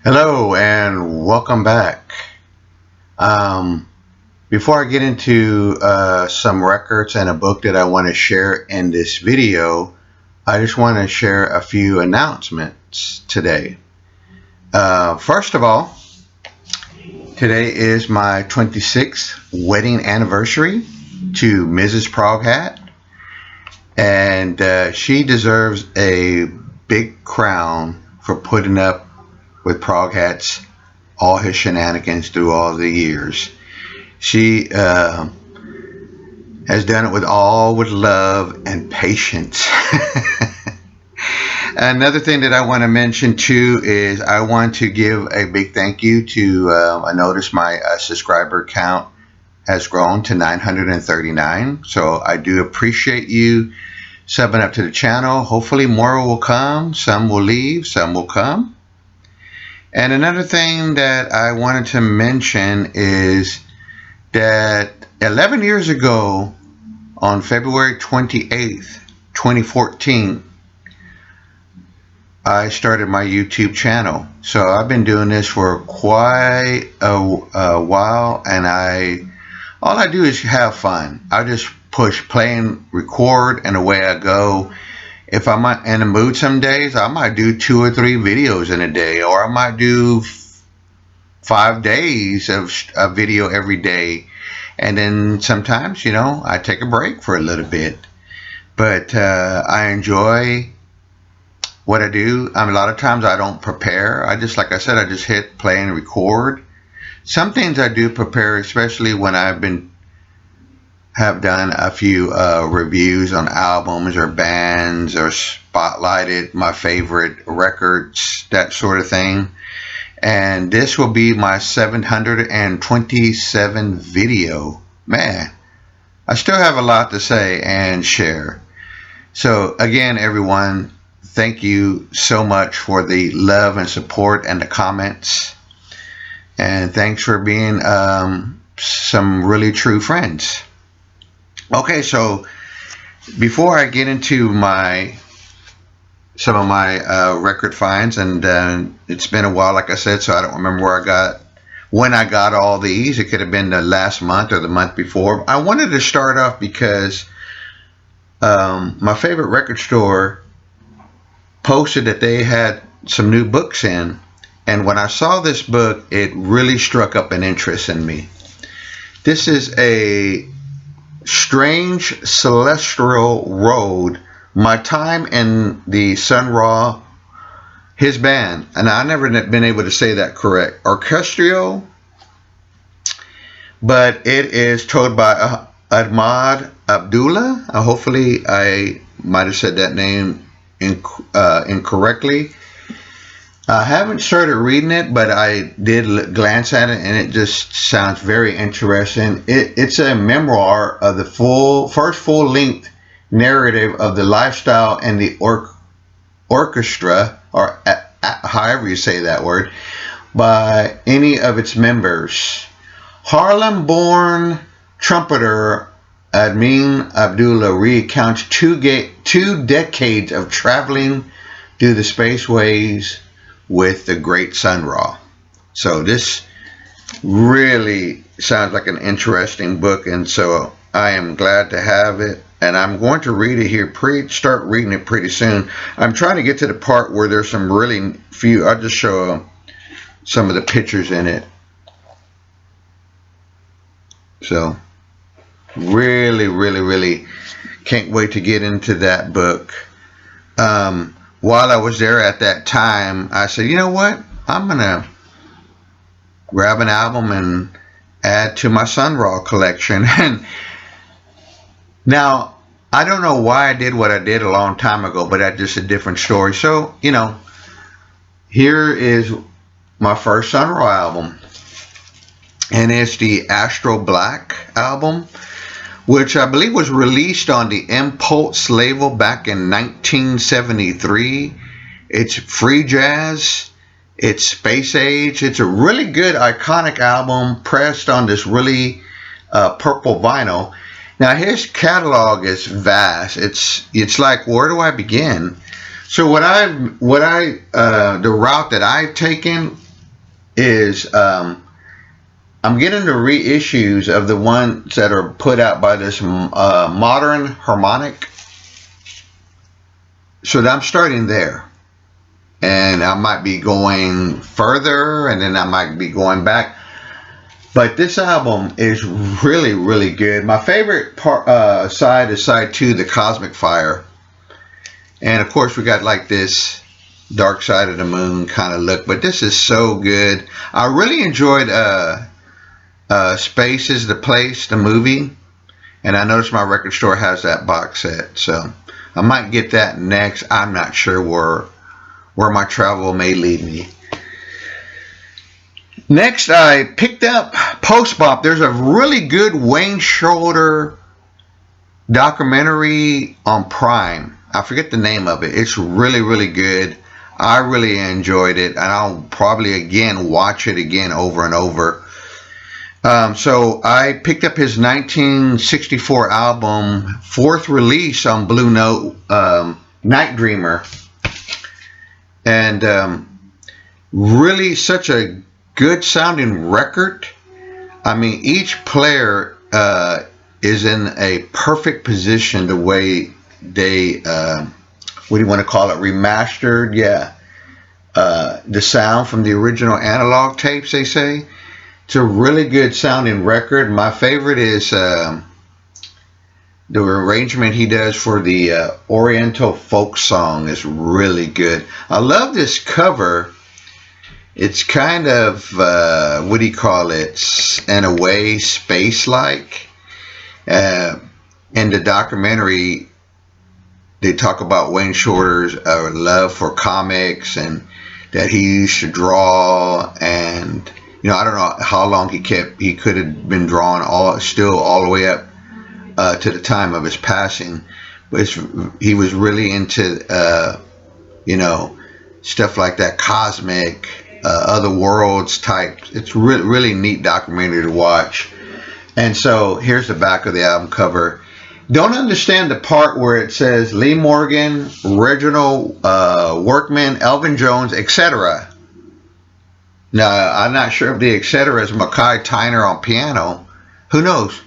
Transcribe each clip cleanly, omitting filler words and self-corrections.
Hello and welcome back. Um, Before I get into some records and a book that I want to share in this video, I just want to share a few announcements today. First of all, today is my 26th wedding anniversary to Mrs. Proghat, and she deserves a big crown for putting up with Proghat's all his shenanigans through all the years. She has done it with love and patience. Another thing that I want to mention too is I want to give a big thank you to, I noticed my subscriber count has grown to 939. So I do appreciate you subbing up to the channel. Hopefully more will come. Some will leave, some will come. And another thing that I wanted to mention is that 11 years ago, on February 28th, 2014, I started my YouTube channel. So I've been doing this for quite a while, and all I do is have fun. I just push play and record, and away I go. If I'm in the mood some days, I might do 2 or 3 videos in a day, or I might do 5 days of a video every day. And then sometimes, I take a break for a little bit. But I enjoy what I do. A lot of times I don't prepare. Like I said, I just hit play and record. Some things I do prepare, especially when have done a few reviews on albums or bands, or spotlighted my favorite records, that sort of thing. And this will be my 727 video. Man, I still have a lot to say and share. So again, everyone, thank you so much for the love and support and the comments. And thanks for being some really true friends. Okay, so before I get into some of my record finds, and it's been a while, like I said, so I don't remember when I got all these. It could have been the last month or the month before. I wanted to start off because my favorite record store posted that they had some new books in, and when I saw this book, it really struck up an interest in me. This is a Strange Celestial Road, My Time in the Sun Ra, his band, and I never been able to say that correct, Orchestrio, but it is told by Ahmad Abdullah. Hopefully I might have said that name incorrectly. I haven't started reading it, but I did glance at it, and it just sounds very interesting. It's a memoir of the first full-length narrative of the lifestyle and the orchestra, or however you say that word, by any of its members. Harlem-born trumpeter Ahmad Abdullah recounts two decades of traveling through the spaceways with the Great Sun Ra. So this really sounds like an interesting book, and so I am glad to have it, and I'm going to read it here, start reading it pretty soon. I'm trying to get to the part where there's some really few. I'll just show some of the pictures in it. So really can't wait to get into that book. While I was there at that time, I said, you know what? I'm going to grab an album and add to my Sun Ra collection. And now, I don't know why I did what I did a long time ago, but that's just a different story. So, here is my first Sun Ra album. And it's the Astro Black album, which I believe was released on the Impulse label back in 1973. It's free jazz. It's space age. It's a really good, iconic album pressed on this really purple vinyl. Now his catalog is vast. It's like, where do I begin? So the route that I've taken is I'm getting the reissues of the ones that are put out by this Modern Harmonic. So I'm starting there. And I might be going further, and then I might be going back. But this album is really, really good. My favorite side is side 2, The Cosmic Fire. And of course, we got like this Dark Side of the Moon kind of look. But this is so good. I really enjoyed Space is the Place, the movie. And I noticed my record store has that box set. So I might get that next. I'm not sure where my travel may lead me. Next, I picked up Post Bop. There's a really good Wayne Shorter documentary on Prime. I forget the name of it. It's really, really good. I really enjoyed it, and I'll probably again watch it again over and over. So I picked up his 1964 album, 4th release on Blue Note, Night Dreamer. And really such a good sounding record. I mean, each player is in a perfect position the way they, what do you want to call it, remastered? Yeah. The sound from the original analog tapes, they say. It's a really good sounding record. My favorite is the arrangement he does for the Oriental folk song is really good. I love this cover. It's kind of, what do you call it, in a way, space-like. In the documentary, they talk about Wayne Shorter's love for comics and that he used to draw. And, you know, I don't know how long he could have been drawing all the way up to the time of his passing. But he was really into, you know, stuff like that, cosmic, other worlds type. It's really neat documentary to watch. And so here's the back of the album cover. Don't understand the part where it says Lee Morgan, Reginald Workman, Elvin Jones, etc. Now, I'm not sure if the etc. is Mackay Tyner on piano. Who knows?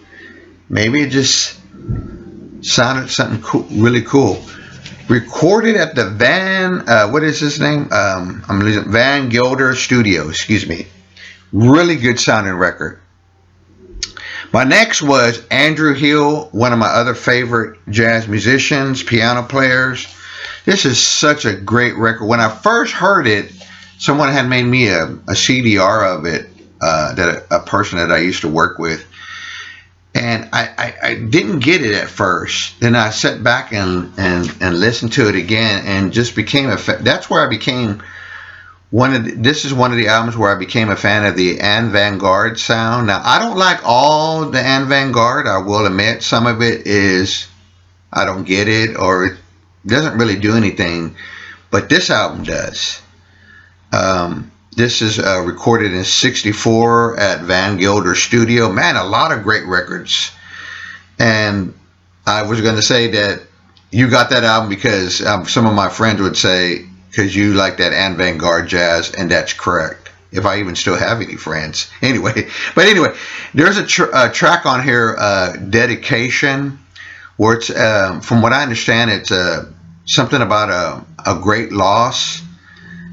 Maybe it just sounded something cool, really cool. Recorded at the what is his name? I'm losing Van Gelder Studio. Excuse me. Really good sounding record. My next was Andrew Hill, one of my other favorite jazz musicians, piano players. This is such a great record. When I first heard it, someone had made me a CDR of it. That a person that I used to work with. And I didn't get it at first. Then I sat back and listened to it again and just became that's where I became this is one of the albums where I became a fan of the Anne Vanguard sound. Now, I don't like all the Anne Vanguard. I will admit some of it is, I don't get it, or it doesn't really do anything. But this album does. This is recorded in '64 at Van Gelder Studio. Man, a lot of great records. And I was going to say that you got that album because some of my friends would say, because you like that Anne Vanguard jazz, and that's correct. If I even still have any friends. Anyway, there's a track on here, Dedication, where it's, from what I understand, it's something about a great loss.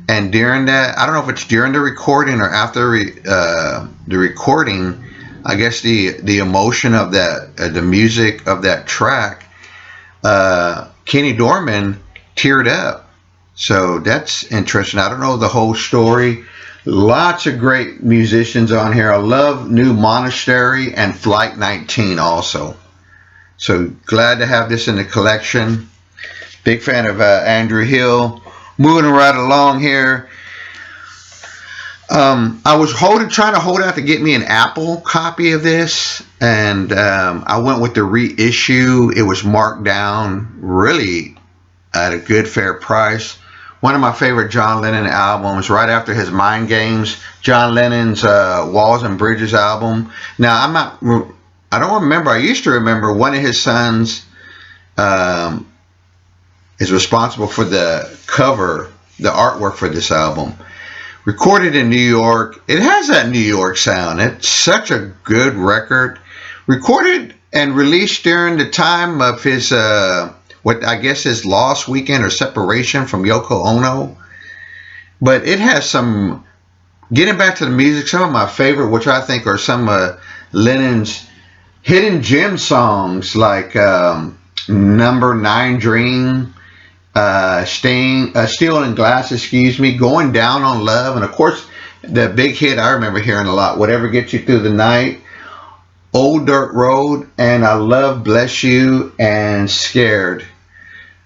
And during that, I don't know if it's during the recording or after the recording, I guess the emotion of that, the music of that track, Kenny Dorman teared up. So that's interesting. I don't know the whole story. Lots of great musicians on here. I love New Monastery and Flight 19 also. So glad to have this in the collection. Big fan of Andrew Hill. Moving right along here. I was trying to hold out to get me an Apple copy of this, and I went with the reissue. It was marked down really at a good fair price. One of my favorite John Lennon albums, right after his Mind Games, John Lennon's Walls and Bridges album. Now, I don't remember. I used to remember one of his sons is responsible for the cover, the artwork for this album. Recorded in New York. It has that New York sound. It's such a good record. Recorded and released during the time of his, what I guess his lost weekend or separation from Yoko Ono. But it has some, getting back to the music, some of my favorite, which I think are some of Lennon's hidden gem songs, like Number 9 Dream, Steel and Glass, excuse me, Going Down on Love, and of course the big hit I remember hearing a lot, Whatever Gets You Through the Night, Old Dirt Road, and I Love Bless You and Scared.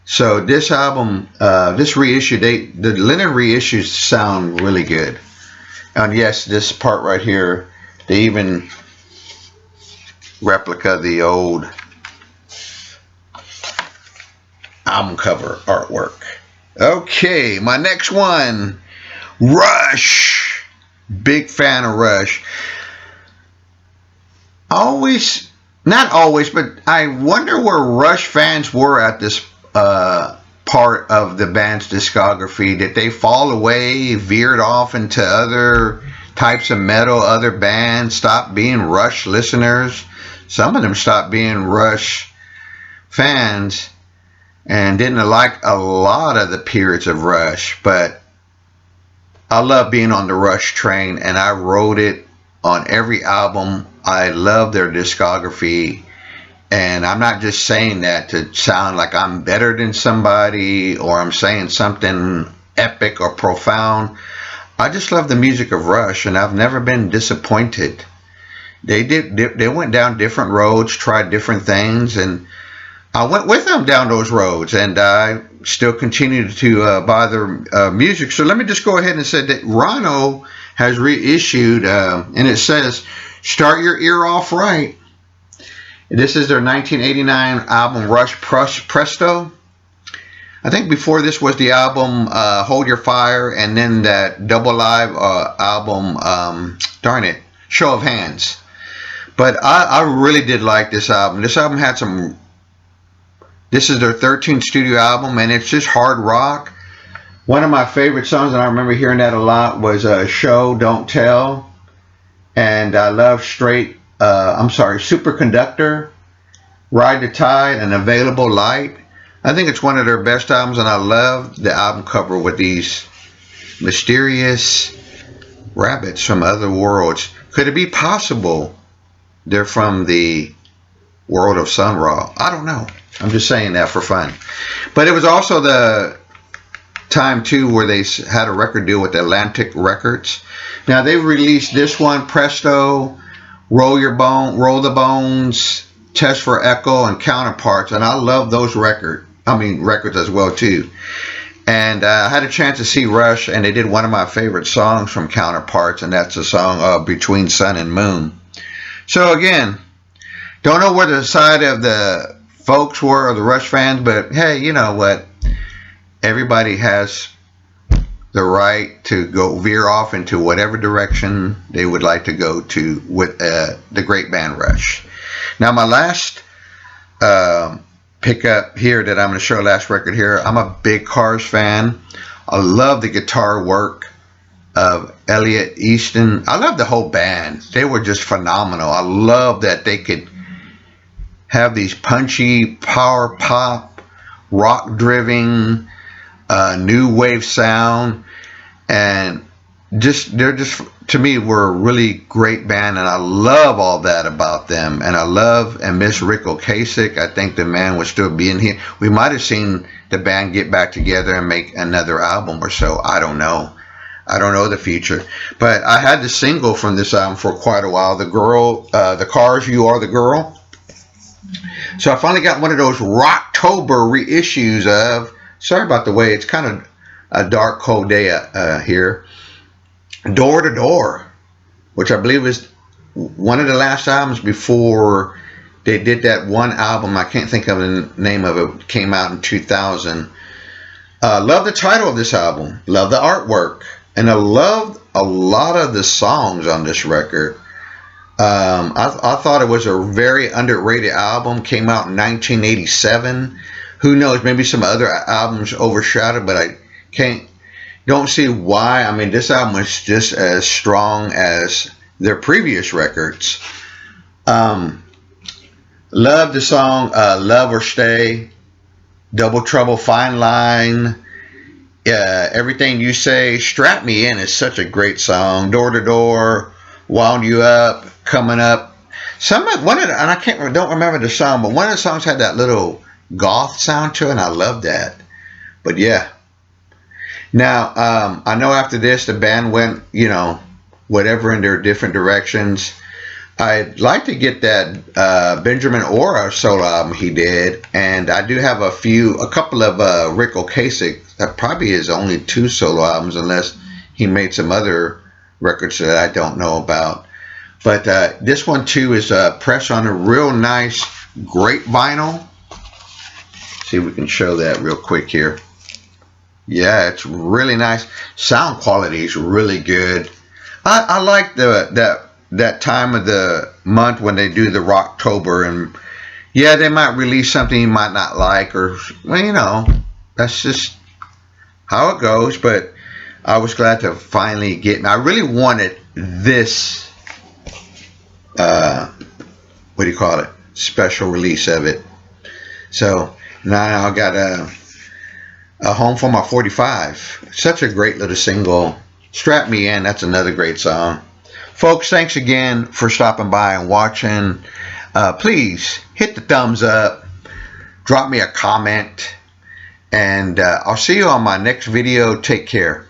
So this album, this reissue, the Lennon reissues sound really good. And yes, this part right here, they even replica the old album cover artwork. Okay, my next one, Rush. Big fan of Rush. Not always, but I wonder where Rush fans were at this part of the band's discography. Did they fall away, veered off into other types of metal, other bands, stopped being Rush listeners? Some of them stopped being Rush fans and didn't like a lot of the periods of Rush, but I love being on the Rush train, and I rode it on every album. I love their discography, and I'm not just saying that to sound like I'm better than somebody or I'm saying something epic or profound. I just love the music of Rush, and I've never been disappointed. They went down different roads, tried different things, and I went with them down those roads, and I still continue to buy their music. So let me just go ahead and say that Rhino has reissued, and it says, Start Your Ear Off Right. This is their 1989 album, Rush Presto. I think before this was the album Hold Your Fire, and then that double live album, Show of Hands. But I really did like this album. This album had some... This is their 13th studio album, and it's just hard rock. One of my favorite songs, and I remember hearing that a lot, was Show, Don't Tell. And I love Superconductor, Ride the Tide, and Available Light. I think it's one of their best albums, and I love the album cover with these mysterious rabbits from other worlds. Could it be possible they're from the world of Sun Ra? I don't know. I'm just saying that for fun. But it was also the time, too, where they had a record deal with Atlantic Records. Now, they've released this one, Presto, Roll the Bones, Test for Echo, and Counterparts. And I love those records as well, too. And I had a chance to see Rush, and they did one of my favorite songs from Counterparts, and that's the song Between Sun and Moon. So, again, don't know where the side of the folks were, or the Rush fans, but hey, you know what? Everybody has the right to go veer off into whatever direction they would like to go to with the great band Rush. Now, my last pickup here that I'm going to show, last record here, I'm a big Cars fan. I love the guitar work of Elliot Easton. I love the whole band. They were just phenomenal. I love that they could have these punchy power pop, rock driven, new wave sound, and they're just, to me, were a really great band, and I love all that about them. And I love and miss Rick Ocasek. I think the man would still be in here. We might have seen the band get back together and make another album or so. I don't know. I don't know the future. But I had the single from this album for quite a while, The Cars, You Are the Girl. So I finally got one of those Rocktober reissues of, sorry about the way, it's kind of a dark, cold day here, Door to Door, which I believe is one of the last albums before they did that one album, I can't think of the name of it, came out in 2000. Love the title of this album, love the artwork, and I loved a lot of the songs on this record. I thought it was a very underrated album. Came out in 1987. Who knows? Maybe some other albums overshadowed, but I can't don't see why. I mean, this album is just as strong as their previous records. Um, Love the song Love or Stay, Double Trouble, Fine Line, Everything You Say, Strap Me In is such a great song. Door to Door, Wound You Up, Coming Up. One of the, and I don't remember the song, but one of the songs had that little goth sound to it, and I love that. But yeah. Now, I know after this, the band went, whatever in their different directions. I'd like to get that Benjamin Ora solo album he did, and I do have a couple of Rick Ocasek. That probably is only 2 solo albums, unless he made some other records that I don't know about. But this one too is pressed on a real nice, great vinyl. See if we can show that real quick here. Yeah, it's really nice. Sound quality is really good. I like that time of the month when they do the Rocktober, and yeah, they might release something you might not like, or well, that's just how it goes. But I was glad to finally get. I really wanted this. What do you call it? Special release of it. So now I got a Home for My 45. Such a great little single. Strap Me In. That's another great song. Folks, thanks again for stopping by and watching. Please hit the thumbs up. Drop me a comment. And I'll see you on my next video. Take care.